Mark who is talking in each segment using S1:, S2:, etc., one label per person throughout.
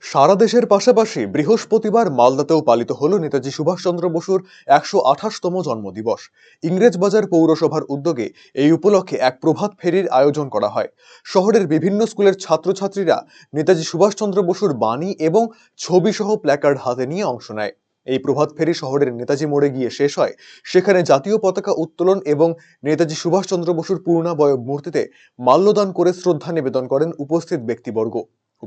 S1: সারা দেশের পাশাপাশি বৃহস্পতিবার মালদাতেও পালিত হলো নেতাজি সুভাষচন্দ্র বসুর ১২৮তম জন্মদিবস। ইংরেজবাজার পৌরসভার উদ্যোগে এই উপলক্ষে এক প্রভাত ফেরির আয়োজন করা হয়। শহরের বিভিন্ন স্কুলের ছাত্রছাত্রীরা নেতাজি সুভাষচন্দ্র বসুর বাণী এবং ছবি সহ প্ল্যাকার্ড হাতে নিয়ে অংশ নেয়। এই প্রভাত ফেরি শহরের নেতাজি মোড়ে গিয়ে শেষ হয়। সেখানে জাতীয় পতাকা উত্তোলন এবং নেতাজি সুভাষচন্দ্র বসুর পূর্ণাবয়ব মূর্তিতে মাল্যদান করে শ্রদ্ধা নিবেদন করেন উপস্থিত ব্যক্তিবর্গ।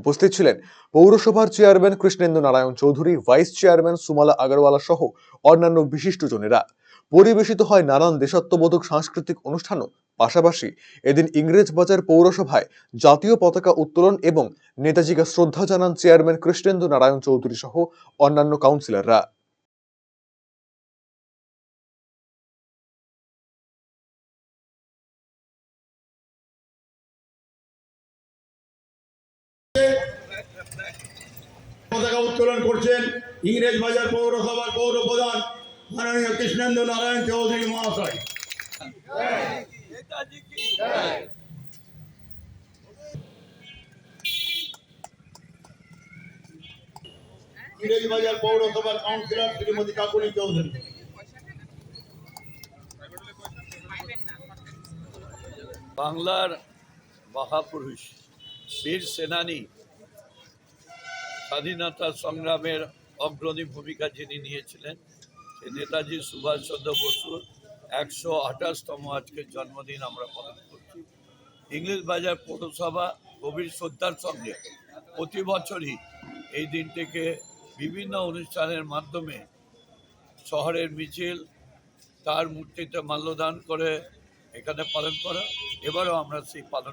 S1: উপস্থিত ছিলেন পৌরসভার chairman Krishnendu Narayan Chowdhury, vice chairman Sumala Agarwala সহ অন্যান্য বিশিষ্টজনেরা। পরিবেশিত হয় নানান দেশাত্মবোধক সাংস্কৃতিক অনুষ্ঠানও। পাশাপাশি এদিন ইংরেজবাজার পৌরসভায় জাতীয় পতাকা উত্তোলন এবং নেতাজিকে শ্রদ্ধা জানান চেয়ারম্যান কৃষ্ণেন্দু নারায়ণ চৌধুরী সহ অন্যান্য কাউন্সিলররা।
S2: পতাকা উত্তোলন করছেন ইংরেজবাজার পৌরসভার পৌর প্রধান মাননীয় কৃষ্ণেন্দু নারায়ণ চৌধুরী মহাশয়। ইংরেজবাজার পৌরসভার কাউন্সিলর শ্রীমতী কাকুলি চৌধুরী।
S3: বাংলার মহাপুরুষ, বীর সেনানী, স্বাধীনতা সংগ্রামের অগ্রণী ভূমিকা যিনি নিয়েছিলেন, সে নেতাজি সুভাষচন্দ্র বসুর ১২৮তম আজকের জন্মদিন আমরা পালন করছি। ইংরেজবাজার পৌরসভা গভীর শ্রদ্ধার সঙ্গে প্রতি বছরই এই দিনটিকে বিভিন্ন অনুষ্ঠানের মাধ্যমে শহরের মিছিল, তার মূর্তিতে মাল্যদান করে এখানে পালন করা। এবারও আমরা সেই পালন